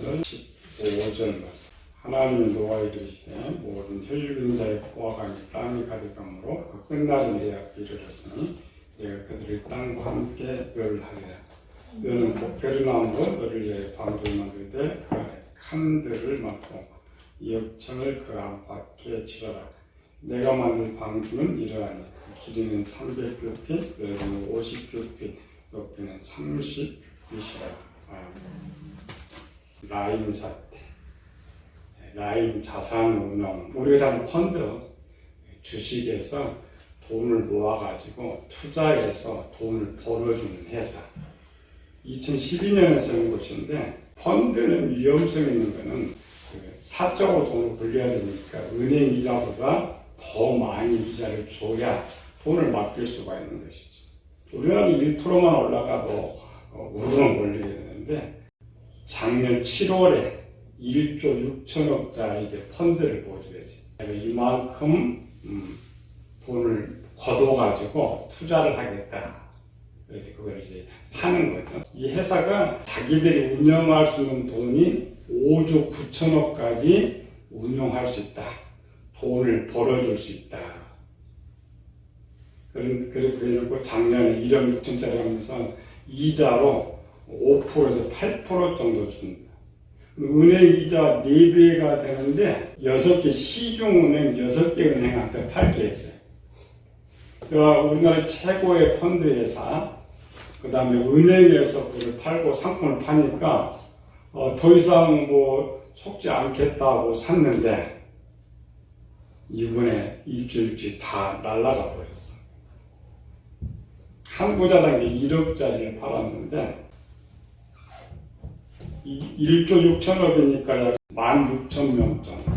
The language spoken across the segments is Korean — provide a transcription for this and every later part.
것을 15절 하나님이 노아에 이르시되 모든 혈육인 자의 포화가 이 땅에 가득함으로 그 끝날이 내앞에 이르렀으니 내가 그들의 땅과 함께 멸하리라. 너는 복별나무로 너를 위해 방도를 만들되 그 안에 칸들을 막고 역청을 그 안팎에 치러라. 내가 만든 방주는 이러하니 길이는 300규빗, 넓이는 50규빗, 높이는 30규빗이라. 라인 사태, 라인 자산 운용, 우리가 잘 펀드, 주식에서 돈을 모아가지고 투자해서 돈을 벌어주는 회사. 2012년에 쓴 것인데, 펀드는 위험성 있는 거는 사적으로 돈을 벌려야 되니까 은행 이자보다 더 많이 이자를 줘야 돈을 맡길 수가 있는 것이죠. 우리나라는 1%만 올라가도 우르르 몰리게 되는데, 작년 7월에 1조 6천억짜리 펀드를 보조했어요. 이만큼 돈을 걷어가지고 투자를 하겠다. 그래서 그걸 이제 파는 거죠. 이 회사가 자기들이 운영할 수 있는 돈이 5조 9천억까지 운영할 수 있다. 돈을 벌어줄 수 있다. 그래서 작년에 1억 6천짜리 하면서 이자로 5%에서 8% 정도 준다. 은행 이자 4배가 되는데 6개 시중은행 6개 은행한테 팔게 했어요. 우리나라 최고의 펀드 회사, 그 다음에 은행에서 그걸 팔고 상품을 파니까 더 이상 속지 않겠다고 샀는데 이번에 일주일치 다 날아가 버렸어. 한 부자당에 1억짜리를 팔았는데 1조 6천억이니까 약 16,000명 정도.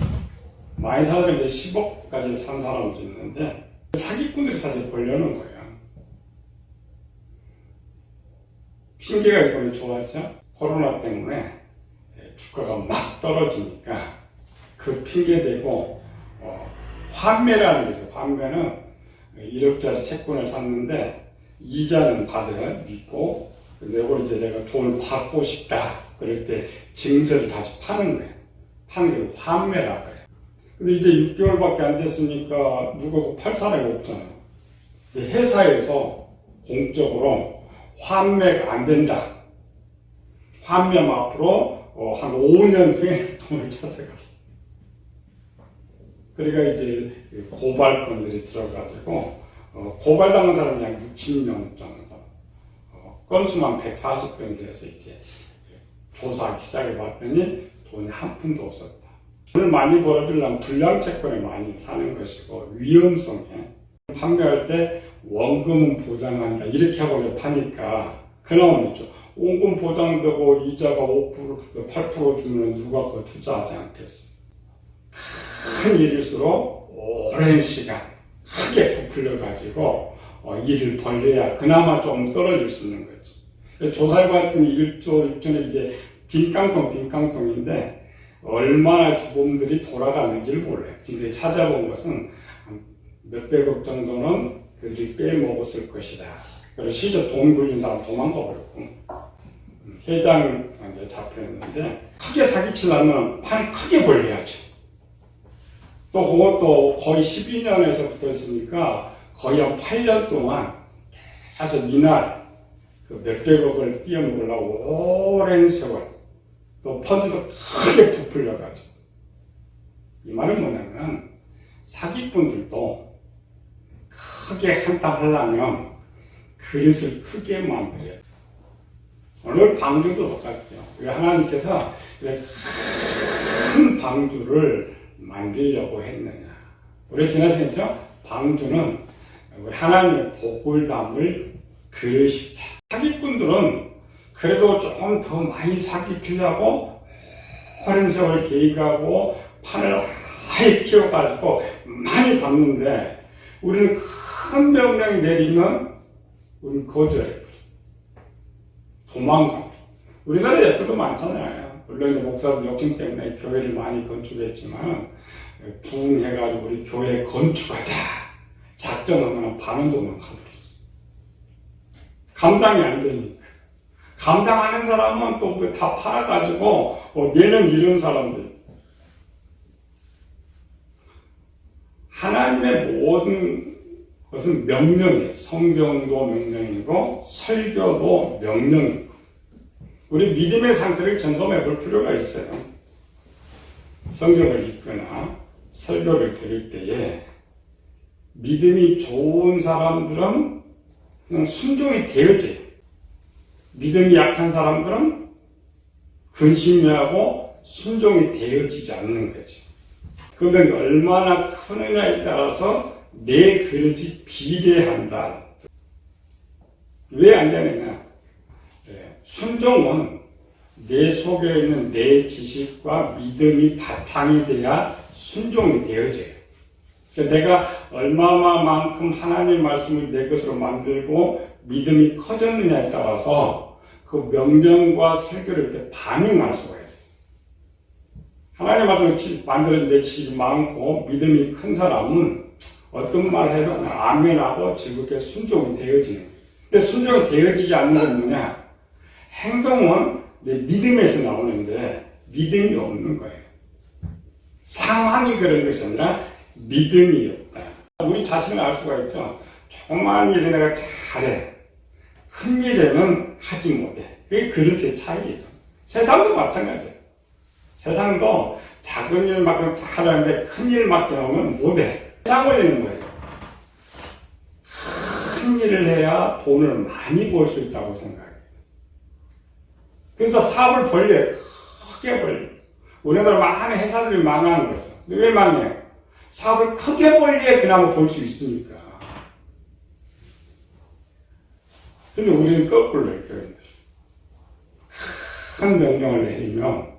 많이 사서 이제 10억까지 산 사람도 있는데 사기꾼들이 사실 벌려는 거예요. 핑계가 이번에 좋았죠? 코로나 때문에 주가가 막 떨어지니까 그 핑계 대고 환매라는 게 있어요. 환매는 1억짜리 채권을 샀는데 이자는 믿고 내가 이제 내가 돈을 받고 싶다. 그럴 때 증서를 다시 파는 거예요. 파는 게 환매라고 해요. 근데 이제 6개월밖에 안 됐으니까 누가 팔 사람이 없잖아요. 회사에서 공적으로 환매가 안 된다. 환매만 앞으로 한 5년 후에 돈을 찾아가. 그러니까 이제 고발건들이 들어가지고 고발당한 사람이 한 60명 정도. 건수만 140건 돼서 이제 조사하기 시작해봤더니 돈이 한 푼도 없었다. 돈을 많이 벌어주려면 불량채권을 많이 사는 것이고 위험성에 판매할 때 원금은 보장한다 이렇게 하고 파니까 그나마 있죠. 원금 보장되고 이자가 5%, 8% 주면 누가 그거 투자하지 않겠어. 큰 일일수록 오랜 시간 크게 부풀려가지고 일을 벌려야 그나마 좀 떨어질 수 있는 거지. 조사해봤더니 1조 6천에 이제 빈깡통인데 얼마나 주범들이 돌아가는지를 몰라요. 지금 찾아본 것은 몇백억 정도는 그들이 빼먹었을 것이다. 그래서 실제 돈 굴린 사람 도망가 버렸고 회장한테 잡혔는데 크게 사기치려면 판 크게 벌려야지. 또 그것도 거의 12년에서 붙었으니까 거의 한 8년 동안 계속 이날 그 몇백억을 띄어먹으려고 오랜 세월 또 펀드도 크게 부풀려가지고 이 말은 뭐냐면 사기꾼들도 크게 한타 하려면 그릇을 크게 만들어야 돼. 오늘 방주도 똑같아요. 우리 하나님께서 큰 방주를 만들려고 했느냐. 우리 지난 시간에 했죠? 방주는 우리 하나님의 복을 담을 그릇이다. 사기꾼들은 그래도 조금 더 많이 사기치려고 오랜 세월 계획하고 판을 아예 키워가지고 많이 담는데 우리는 큰 명령이 내리면 우리는 거절해. 도망가. 우리나라에 예수도 많잖아요. 물론 목사도 욕심 때문에 교회를 많이 건축했지만 부흥해가지고 우리 교회 건축하자 작정하면 반은 도망가버렸어. 감당이 안 되니까. 감당하는 사람은 또 다 팔아가지고 내는 이런 사람들. 하나님의 모든 것은 명령이에요. 성경도 명령이고 설교도 명령이고 우리 믿음의 상태를 점검해 볼 필요가 있어요. 성경을 읽거나 설교를 들을 때에 믿음이 좋은 사람들은 그냥 순종이 되어져요. 믿음이 약한 사람들은 근심해하고 순종이 되어지지 않는 거죠. 그런데 얼마나 크느냐에 따라서 내 그릇이 비례한다. 왜 안 되느냐? 순종은 내 속에 있는 내 지식과 믿음이 바탕이 돼야 순종이 되어져요. 그러니까 내가 얼마만큼 하나님 말씀을 내 것으로 만들고 믿음이 커졌느냐에 따라서 그 명령과 설교를 때 반응할 수가 있어요. 하나님 말씀을 만들어진 내 지식이 많고 믿음이 큰 사람은 어떤 말 해도 아멘하고 즐겁게 순종이 되어지는 거예요. 근데 순종이 되어지지 않는 건 뭐냐? 행동은 내 믿음에서 나오는데 믿음이 없는 거예요. 상황이 그런 것이 아니라 믿음이 없다. 우리 자신을 알 수가 있죠. 조그마한 일에 내가 잘해. 큰 일에는 하지 못해. 그게 그릇의 차이예요. 세상도 마찬가지예요. 세상도 작은 일만큼 잘하는데 큰 일만 하면 못해. 세상 걸리는 거예요. 큰 일을 해야 돈을 많이 벌 수 있다고 생각해요. 그래서 사업을 벌려요. 크게 벌려요. 우리나라 많은 회사들이 망하는 거죠. 왜 망해요? 사업을 크게 벌려야 그나마 벌 수 있으니까. 근데 우리는 거꾸로 해요. 큰 명령을 내리면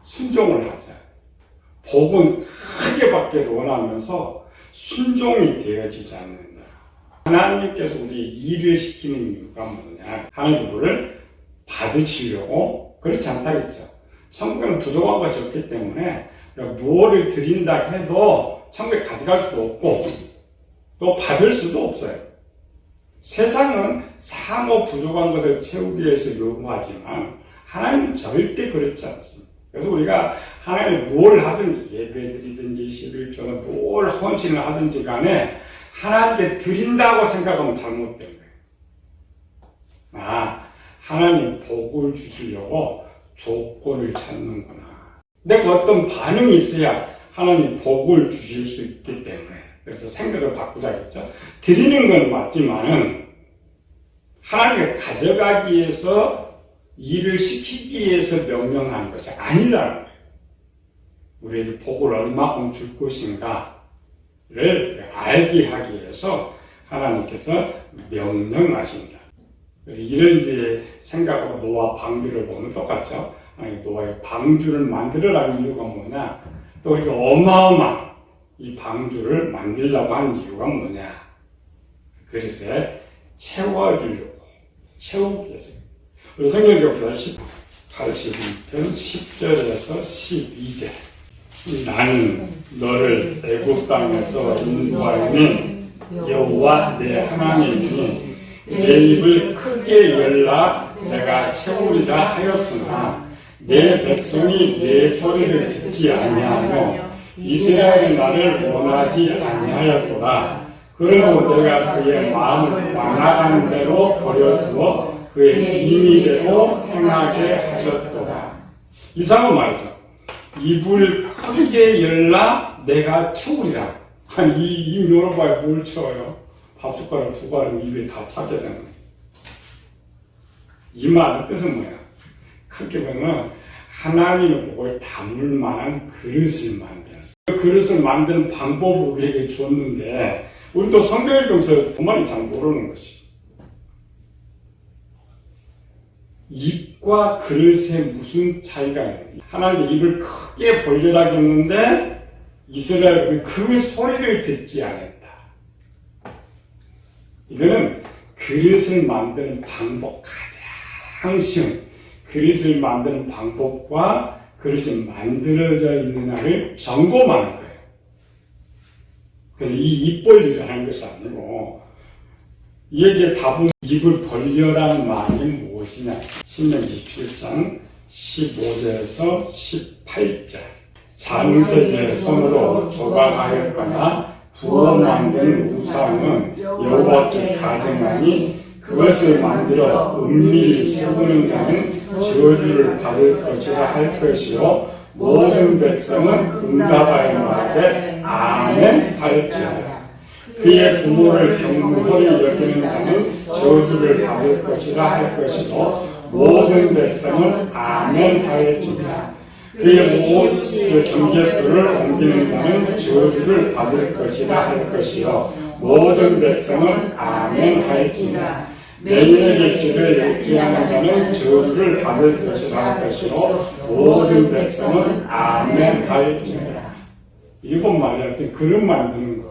순종을 하자. 복은 크게 받기를 원하면서 순종이 되어지지 않는다. 하나님께서 우리 일을 시키는 이유가 뭐냐? 하나님 우리를 받으시려고 그렇지 않다 했죠. 천국에는 부족한 것이 없기 때문에 무엇을 드린다 해도 천국에 가져갈 수도 없고 또 받을 수도 없어요. 세상은 사모 부족한 것을 채우기 위해서 요구하지만 하나님은 절대 그렇지 않습니다. 그래서 우리가 하나님 뭘 하든지 예배드리든지 11조는 뭘 헌신을 하든지 간에 하나님께 드린다고 생각하면 잘못된 거예요. 하나님 복을 주시려고 조건을 찾는구나. 내가 어떤 반응이 있어야 하나님 복을 주실 수 있기 때문에 그래서 생각을 바꾸자 했죠. 드리는 건 맞지만은 하나님께 가져가기 위해서 일을 시키기 위해서 명령하는 것이 아니라는 거예요. 우리에게 복을 얼마큼 줄 것인가를 알게 하기 위해서 하나님께서 명령하신다. 그래서 이런 이제 생각으로 노아 방주를 보면 똑같죠. 노아의 방주를 만들어라는 이유가 뭐냐? 또 이렇게 어마어마한 이 방주를 만들려고 하는 이유가 뭐냐? 그릇에 채워주려고, 채우기 위해서. 우리 성경교사 82편 10절에서 12절. 나는 너를 애굽 땅에서 인도하는 여호와 내 하나님이니 내 입을 크게 열라 내가 채우리라 하였으나 내 백성이 내 소리를 듣지 아니하며 이스라엘이 나를 원하지 아니하였도다. 그러므로 내가 그의 마음을 완악한 대로 버려두어 그의 임의대로 행하게 하셨도다. 이상한 말이죠. 입을 크게 열라 내가 채우리라. 아니 입 열어봐야 뭘 채워요? 밥숟가락 두 가락 입에 다 타게 되는 거예요. 이 말의 뜻은 뭐야? 크게 보면 하나님의 복을 담을 만한 그릇을 만드는. 그 그릇을 만드는 방법을 우리에게 줬는데 우리 또 성경 읽으면서 정말 잘 모르는 것이 입과 그릇에 무슨 차이가 있는지. 하나님의 입을 크게 벌려라 했는데 이스라엘은 그 소리를 듣지 않았다. 이거는 그릇을 만드는 방법, 가장 쉬운 그릇을 만드는 방법과 그릇이 만들어져 있느냐를 점검하는 거예요. 그래서 이 입 벌리를 하는 것이 아니고, 이에 답은 입을 벌려라는 말이 무엇이냐. 신명기 17장 15절에서 18절. 장세기에 손으로 조각하였거나 부어 만든 우상은 여호와께 가증하니 그것을 만들어 은밀히 세우는 자는 저주를 받을 것이라 할 것이요 모든 백성은 응답하여 말하되 아멘 할지어다. 그의 부모를 경건히 여기는 자는 저주를 받을 것이라 할 것이요 모든 백성은 아멘 할지어다. 그의 모든 경계불을 옮기는 자는 저주를 받을 것이라 할 것이요 모든 백성은 아멘 할지어다. 내년에게 길을 예비하는 자는 저주를 받을 것이라 할 것이요 모든 백성은 아멘 할지어다. 일곱 말이 어떤 그릇 만드는 거.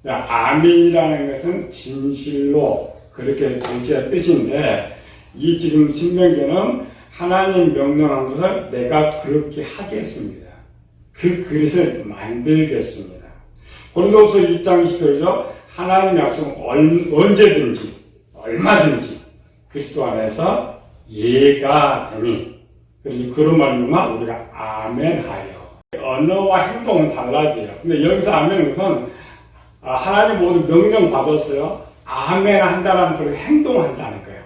아멘이라는 것은 진실로 그렇게 되지의 뜻인데, 이 지금 신명기는 하나님 명령한 것을 내가 그렇게 하겠습니다. 그 그릇을 만들겠습니다. 고린도후서 2장 20절이죠. 하나님 약속은 언제든지 얼마든지 그리스도 안에서 예가 되니, 그래서 그런 말로만 우리가 아멘하여. 언어와 행동은 달라져요. 근데 여기서 아멘은 하나님 모두 명령 받았어요. 아멘 한다는 걸 행동한다는 거예요.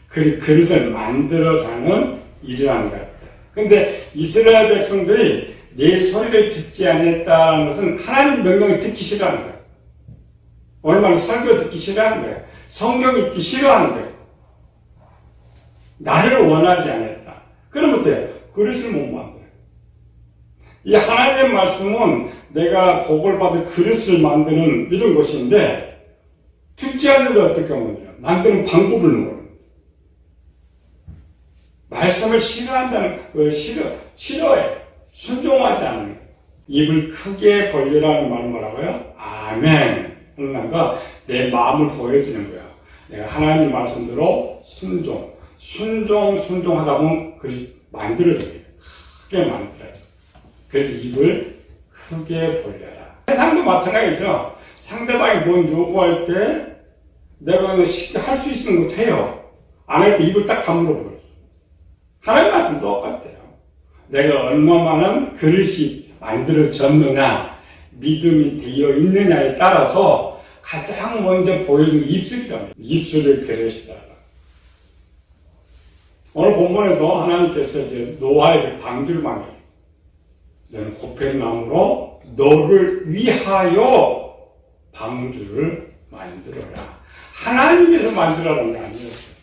그 그릇을 만들어가는 일이라는 거예요. 근데 이스라엘 백성들이 내 소리를 듣지 않았다는 것은 하나님 명령을 듣기 싫어하는 거예요. 얼마나 설교 듣기 싫어하는 거예요. 성경 읽기 싫어하는 거예요. 나를 원하지 않았다. 그럼 어때요? 그릇을 못 만들어요. 이 하나님의 말씀은 내가 복을 받을 그릇을 만드는 이런 것인데, 듣지 않는데 어떻게 만들어요? 만드는 방법을 모르는. 말씀을 싫어한다는, 싫어해. 순종하지 않는 거예요. 입을 크게 벌리라는 말은 뭐라고요? 아멘. 그러니까 내 마음을 보여주는 거야. 내가 하나님 말씀대로 순종하다 보면 그릇이 만들어져요. 크게 만들어요. 그래서 입을 크게 벌려라. 세상도 마찬가지죠. 상대방이 뭔 요구할 때 내가 쉽게 할 수 있는 것 해요. 안 할 때 입을 딱 다물어 버려요. 하나님 말씀 똑같아요. 내가 얼마만한 그릇이 만들어졌느냐, 믿음이 되어 있느냐에 따라서 가장 먼저 보여주는 입술이랍니다. 입술을 그릇이다. 오늘 본문에도 하나님께서 이제 노아에게 방주를 만들어요. 너는 고편나무로 너를 위하여 방주를 만들어라. 하나님께서 만들어라는 게 아니었어요.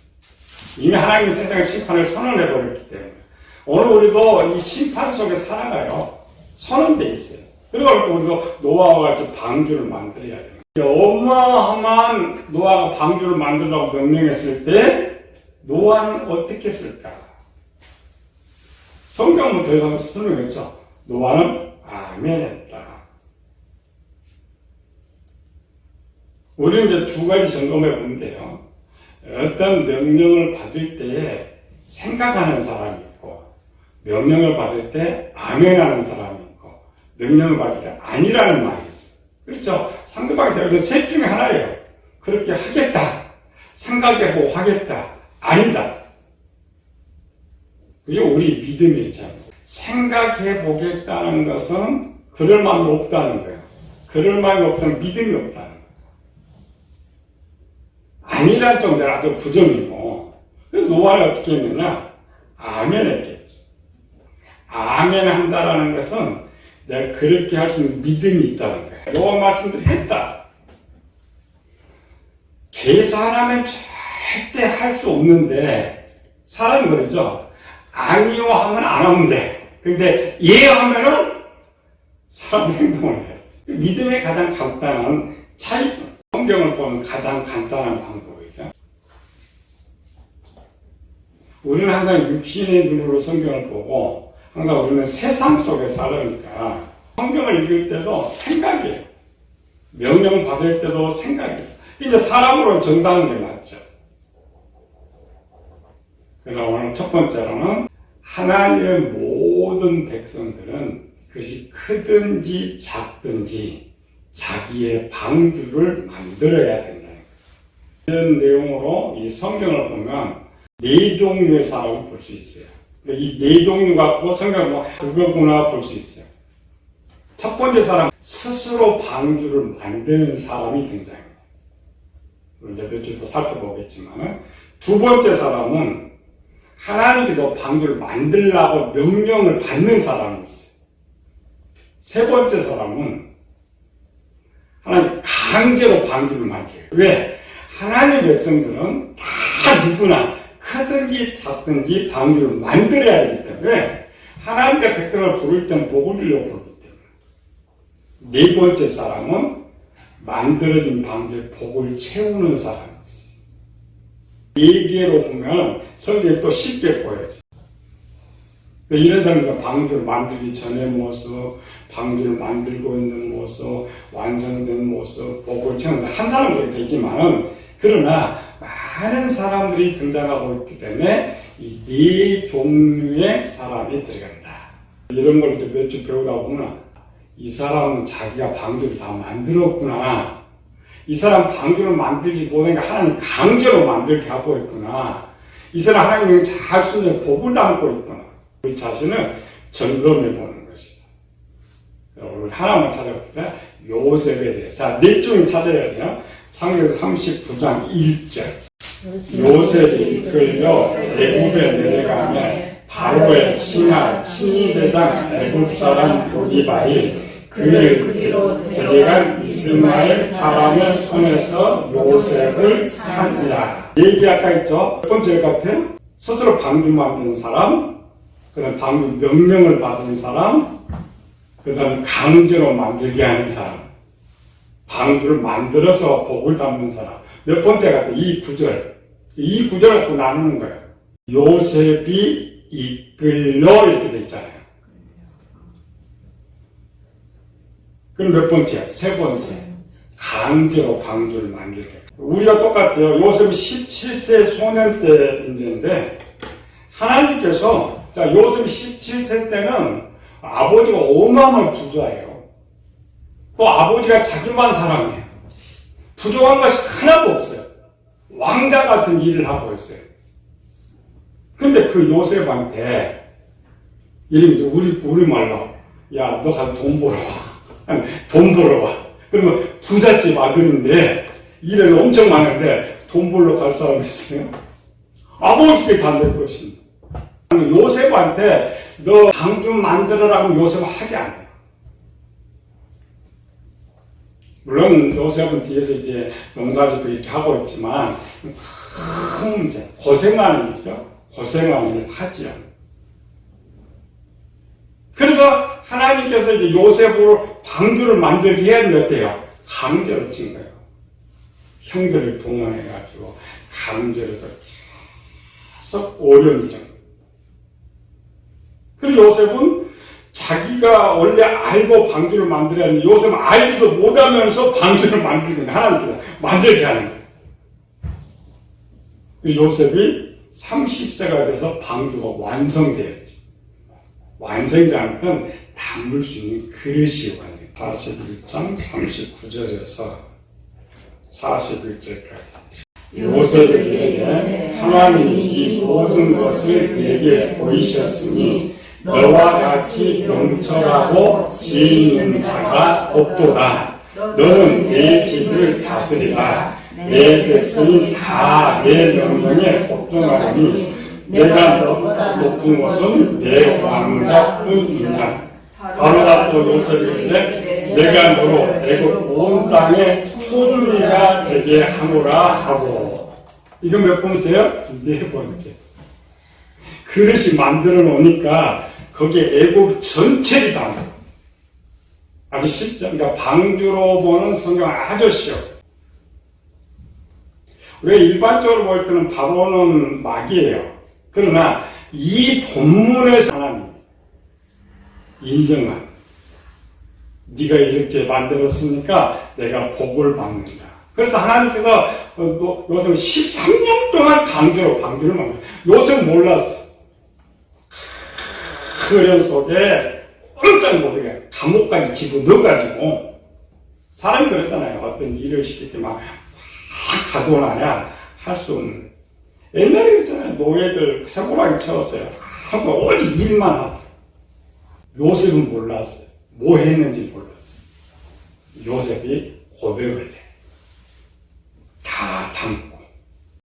이미 하나님이 세상의 심판을 선언해버렸기 때문에. 오늘 우리도 이 심판 속에 살아가요. 선언되어 있어요. 그리고 우리도 노아와 같이 방주를 만들어야 돼요. 어마어마한 노아가 방주를 만들라고 명령했을 때 노아는 어떻게 했을까? 성경은 더 이상 설명했죠. 노아는 아멘했다. 우리는 이제 두 가지 점검해 보면 돼요. 어떤 명령을 받을 때에 생각하는 사람이 있고, 명령을 받을 때 아멘하는 사람이 있고, 명령을 받을 때 아니라는 말이 있어요. 그렇죠? 상대방이 되어서 셋 중에 하나예요. 그렇게 하겠다. 생각해보고 하겠다. 아니다. 그게 우리 믿음이 있잖아요. 생각해보겠다는 것은 그럴 마음이 없다는 거예요. 그럴 마음이 없다는 믿음이 없다는 거예요. 아니란 정도는 아주 부정이고, 그래서 노아는 어떻게 했느냐? 아멘 했겠죠. 아멘 한다라는 것은 내가 그렇게 할 수 있는 믿음이 있다는 거예요. 노아 말씀대로 했다. 계산하면 절대 할 수 없는데, 사람이 그러죠. 아니요 하면 안 하면 돼. 근데 예 하면은 사람 행동을 해요. 믿음의 가장 간단한 차이점. 성경을 보면 가장 간단한 방법이죠. 우리는 항상 육신의 눈으로 성경을 보고 항상 우리는 세상 속에 살으니까 성경을 읽을 때도 생각이에요. 명령 받을 때도 생각이에요. 이제 사람으로는 정당한 게 맞죠. 그래서 오늘 첫 번째로는 하나님의 모든 백성들은 그것이 크든지 작든지 자기의 방주를 만들어야 된다. 이런 내용으로 이 성경을 보면 네 종류의 사람을 볼 수 있어요. 이 네 종류 갖고 성경을 뭐 그거구나 볼 수 있어요. 첫 번째 사람, 스스로 방주를 만드는 사람이 등장해요. 이제 몇 줄 더 살펴보겠지만, 두 번째 사람은 하나님께서 방주를 만들라고 명령을 받는 사람이 있어요. 세 번째 사람은 하나님 강제로 방주를 만들어요. 왜? 하나님의 백성들은 다 누구나 크든지 작든지 방주를 만들어야 하기 때문에 하나님의 백성을 부를 땐 복을 주려고 부르기 때문에. 네 번째 사람은 만들어진 방주에 복을 채우는 사람이지. 네 개로 보면 성경에 또 쉽게 보여져. 이런 사람들 방주를 만들기 전의 모습, 방주를 만들고 있는 모습, 완성된 모습, 복을 채우는 한 사람도 있지만은 그러나 많은 사람들이 등장하고 있기 때문에 이 네 종류의 사람이 들어간다. 이런 걸 몇 주 배우다 보면 이 사람은 자기가 방주를 다 만들었구나. 이 사람 방주를 만들지 못하니까 하나님 강제로 만들게 하고 있구나. 이 사람 하나님 잘 순전히 복을 담고 있구나. 우리 자신을 점검해 보는 것이다. 우리 하나만 찾아볼 때 요셉에 대해서. 자, 네 종이 찾아야 돼요. 창세기 39장 1절. 요셉이 이끌려 애굽에 내려가며 바로의 친하 친위대장 애굽 사람 보디발이 그를 데려간 이스마엘 사람의 손에서 요셉을 산이라. 얘기 아까 있죠? 첫 번째 같아요. 스스로 방주 만드는 사람, 그 다음 방주 명령을 받은 사람, 그 다음 강제로 만들게 하는 사람, 방주를 만들어서 복을 담는 사람. 몇 번째 같아요. 이 구절을 갖고 나누는 거예요. 요셉이 이끌러 이렇게 돼 있잖아요. 그럼 몇 번째야? 세 번째. 강제로 방주를 만들게. 우리가 똑같아요. 요셉이 17세 소년 때 문제인데, 하나님께서, 자, 요셉이 17세 때는 아버지가 어마어마한 부자예요. 또 아버지가 자기만 사랑해요. 부족한 것이 하나도 없어요. 왕자 같은 일을 하고 있어요. 근데 그 요셉한테, 이름이 우리말로, 야, 너 가서 돈 벌어 와. 돈 벌어 와. 그러면 부잣집 아들인데, 일은 엄청 많은데, 돈 벌러 갈 사람이 있어요? 아버지께 다 낼 것입니다. 요셉한테, 너 방주 만들어라고 요셉은 하지 않아요. 물론 요셉은 뒤에서 이제 농사짓고 이렇게 하고 있지만, 큰 문제, 고생하는 일이죠. 고생하는 일 하지 않아요. 그래서 하나님께서 이제 요셉으로 방주를 만들게 해야 되는데 어때요? 강제로 친 거예요. 형들을 동원해가지고 강제로 해서 계속 어려운 일. 그리고 요셉은 자기가 원래 알고 방주를 만들어야 하는데 요셉은 알지도 못하면서 방주를 만들고 있는 하나님께서 만들게 하는 거예요. 요셉이 30세가 돼서 방주가 완성돼야지. 완성이 아무튼 담을 수 있는 그릇이 완성. 41장 39절에서 41절까지. 요셉에게 하나님이 이 모든 것을 내게 보이셨으니 너와 같이 명철하고 지혜 있는 자가 없도다. 너는 내 집을 다스리라. 내 백성이 다 내 명령에 복종하리니 내가 너보다 높은 것은 내 왕자뿐이다. 바로가 또 요셉에게 내가 너로 애굽 온 땅에 총리가 되게 하노라 하고. 이거 몇 번째요? 네 번째. 그릇이 만들어 놓으니까 거기에 애굽 전체를 담아. 아주 쉽죠? 그러니까 방주로 보는 성경 아주 쉬워. 왜 일반적으로 볼 때는 바로는 마귀예요. 그러나 이 본문에서 하나님 인정한, 네가 이렇게 만들었으니까 내가 복을 받는다. 그래서 하나님께서 요셉은 13년 동안 강제로 방주를 만들었어요. 요셉은 몰랐어. 그 어려움 속에 깜짝 못하게 감옥까지 집어넣어가지고 사람이 그랬잖아요. 어떤 일을 시킬 때 막 가둬놔야 할 수 없는. 옛날에 그랬잖아요. 노예들 세고라기 채웠어요. 오직 일만 하고. 요셉은 몰랐어요. 뭐 했는지 몰랐어요. 요셉이 고백을 해. 다 담고.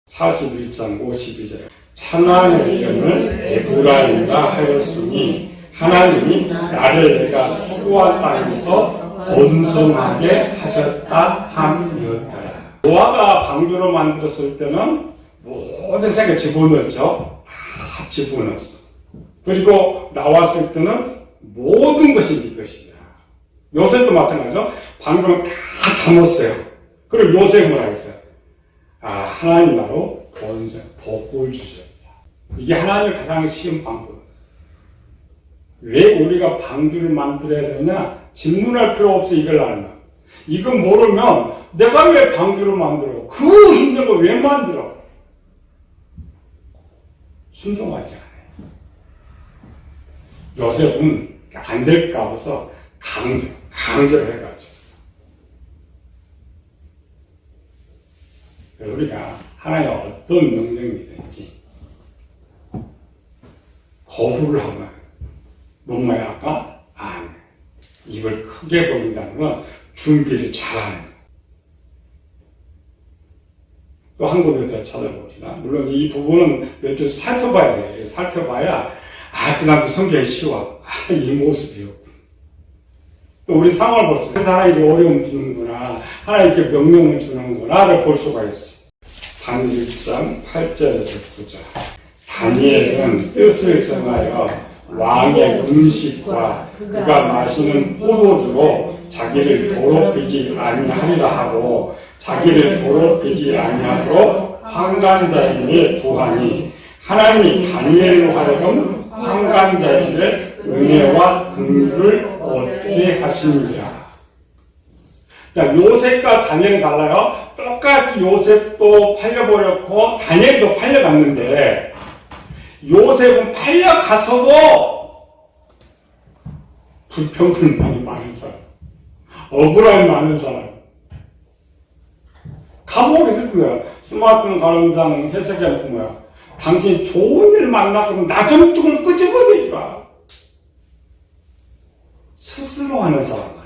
41장 52절에 하나님의 이름을 에브라임이라 하였으니 하나님이 나를 내가 수고한 땅에서 번성하게 하셨다 함이었더라. 노아가 방주로 만들었을 때는 모든 생각 집어넣었죠. 다 집어넣었어. 그리고 나왔을 때는 모든 것이 네 것이다. 요셉도 마찬가지죠. 방주를 다 담았어요. 그리고 요셉은 뭐라 했어요? 하나님 나로 번성, 복을 주셨다. 이게 하나님의 가장 쉬운 방법. 왜 우리가 방주를 만들어야 되느냐? 질문할 필요 없어, 이걸 알면. 이거 모르면 내가 왜 방주를 만들어? 그 힘든 거 왜 만들어? 순종하지 않아요. 요셉은 안 될까 봐서 강제를 해가지고. 우리가 하나의 어떤 명령이든지 거부를 하면 뭐야 아까? 안 해. 입을 크게 벌린다는 건 준비를 잘하는 거예요. 또 한 군데 더 찾아봅시다. 물론 이 부분은 몇 주 살펴봐야 돼요. 살펴봐야 그 다음에 성경이 쉬워. 이 모습이요. 또 우리 상황을 볼 수 있어요. 그래서 하나님께 어려움 주는구나. 하나님께 명령을 주는구나를 볼 수가 있어요. 다니엘 1장 8절에서 9절. 다니엘은 뜻을 정하여 왕의 음식과 그가 마시는 포도주로 자기를 더럽히지 아니하리라 하고 자기를 더럽히지 아니하도록 환관자에게 구하니 하나님이 다니엘로 하여금 환관자에게 은혜와 긍휼을 얻게 하시니라. 자, 요셉과 다니엘이 달라요. 똑같이 요셉도 팔려버렸고 다니엘도 팔려갔는데 요셉은 팔려가서도 불평불만이 많은 사람, 억울함이 많은 사람. 감옥에 있을 거야. 스마트폰 가론장 해석할 거야. 당신 좋은 일 만나고 나 좀 조금 끄집어내주라. 스스로 하는 사람.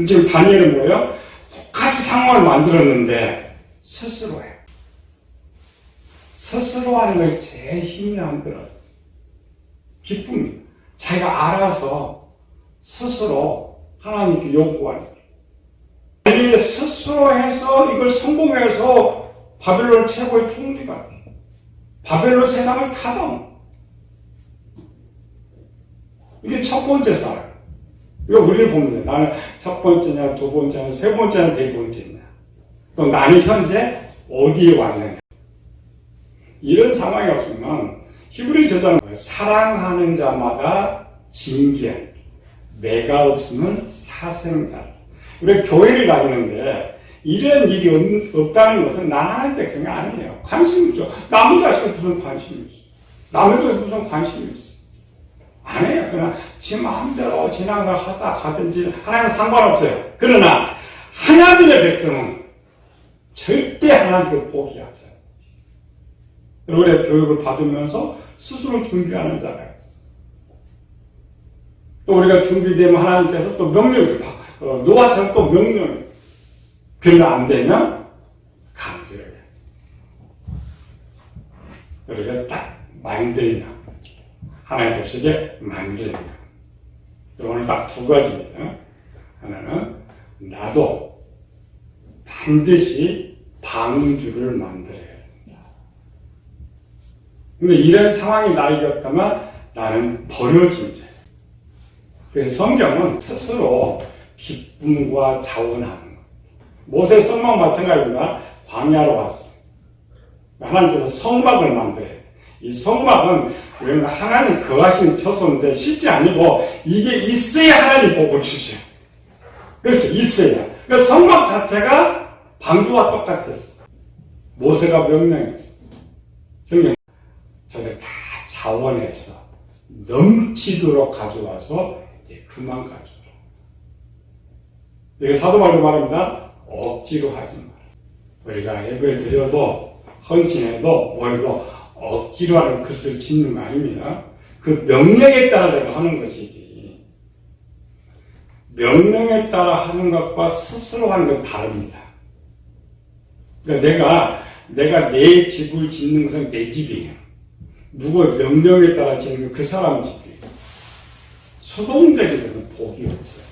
지금 다니엘은 뭐예요? 똑같이 상황을 만들었는데 스스로 해. 스스로 하는 걸 제일 힘이 안 들어요. 기쁨입니다. 자기가 알아서 스스로 하나님께 요구하는 거예요. 다니엘이 스스로 해서 이걸 성공해서 바벨론 최고의 총리가 돼요. 바벨론 세상을 타던. 이게 첫 번째 사람. 이거 우리를 보면 돼. 나는 첫 번째냐, 두 번째냐, 세 번째냐, 네 번째냐. 또 나는 현재 어디에 왔느냐. 이런 상황이 없으면 히브리 저자는 사랑하는 자마다 징계한 내가 없으면 사생자. 우리가 교회를 다니는데 이런 일이 없다는 것은 나라의 백성이 아니에요. 관심이 없죠. 남의 자식은 무슨 관심이 있어. 남의 자식은 무슨 관심이 있어. 안 해요. 그냥 지 마음대로 지나가 하다 가든지 하나님 상관없어요. 그러나 하나님의 백성은 절대 하나님께 포기하지 않아요. 우리가 교육을 받으면서 스스로 준비하는 자가 있어요. 또 우리가 준비되면 하나님께서 또 명령을 노아처럼 또 명령을. 그러나 안 되면 강제로 해요. 우리가 딱 만들냐. 하나님 보시기에 만들냐. 오늘 딱 두 가지입니다. 하나는 나도 반드시 방주를 만들어야 된다. 근데 이런 상황이 나에게였다면 나는 버려진 자예요. 그래서 성경은 스스로 기쁨과 자원하는 것. 모세 성막 마찬가지입니다. 광야로 왔어. 하나님께서 성막을 만들어야 돼. 이 성막은 왜냐면 하나님 거하시는 처소인데 실제 아니고 이게 있어야 하나님 복을 주셔요. 그렇죠. 있어야. 그러니까 성막 자체가 방주와 똑같았어. 모세가 명령했어. 성경 저들 다 자원해서 넘치도록 가져와서 이제 그만 가져와. 이게 사도 바울도 말합니다. 억지로 하지 마라. 우리가 예배 드려도 헌신해도 뭐해도 억지로 하는 것을 짓는 거 아닙니다. 그 명령에 따라 내가 하는 것이지. 명령에 따라 하는 것과 스스로 하는 건 다릅니다. 그러니까 내가 내 집을 짓는 것은 내 집이에요. 누구 명령에 따라 짓는 건 그 사람 집이에요. 수동적인 것은 복이 없어요.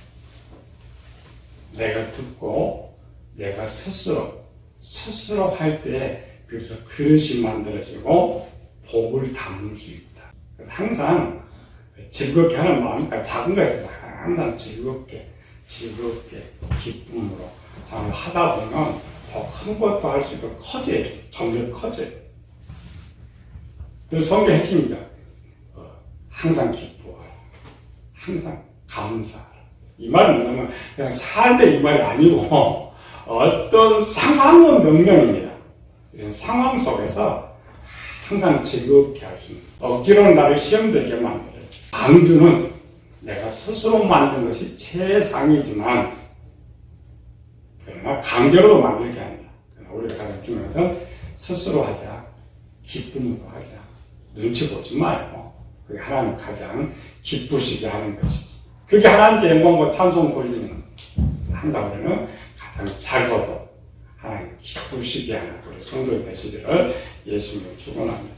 내가 듣고 내가 스스로 할 때 그래서 그릇이 만들어지고 복을 담을 수 있다. 그래서 항상 즐겁게 하는 마음이니까 작은 거에서 항상 즐겁게 기쁨으로 잘 하다 보면 더 큰 것도 할 수 있고 커져요. 점점 커져요. 그 성경 핵심이죠. 항상 기뻐하라. 항상 감사하라. 이 말은 뭐냐면 그냥 살때 이 말이 아니고 어떤 상황은 명령입니다. 이런 상황 속에서 항상 즐겁게 할 수 있는 억지로는 나를 시험되게 만들어요. 방주는 내가 스스로 만든 것이 최상이지만 그러나 강제로도 만들게 한다. 그러나 우리가 가장 중요한 것은 스스로 하자. 기쁨으로 하자. 눈치 보지 말고 그게 하나님 가장 기쁘시게 하는 것이지. 그게 하나님께 영광과 찬송 돌리는 항상 우리는 가장 작아도 하나님 기쁘시게 하는 우리 성도들 되시기를 예수님으로 축원합니다.